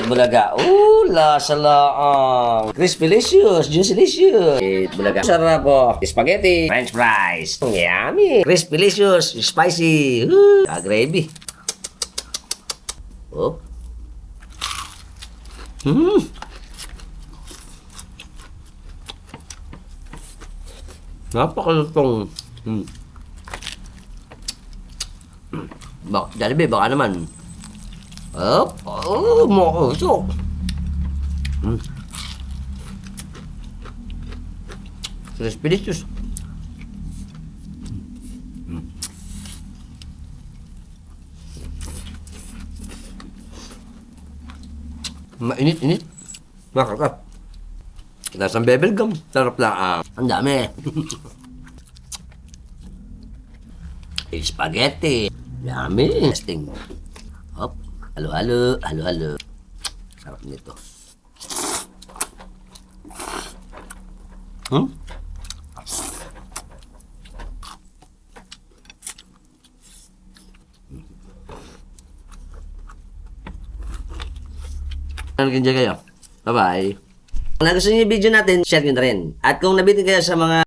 Bulaga. Lasa laang. Crispy-licious, juicy-licious. Bulaga. Sarap po. Spaghetti. French fries. Yummy. Crispy-licious, spicy. Gravy. Oh. Napakalutong. Jollibee, baka naman. Mausok. Crispy-licious. Mainit-init. Nakakap. Lasang bebel gum. Sarap lang. Ang dami. Spaghetti. Yummy. Testing. Hop. Halo-halo. Halo-halo. Sarap nito. Naging kayo. Bye-bye. Kung nagustuhan niyo yung video natin, share nyo na rin. At kung nabitin kayo sa mga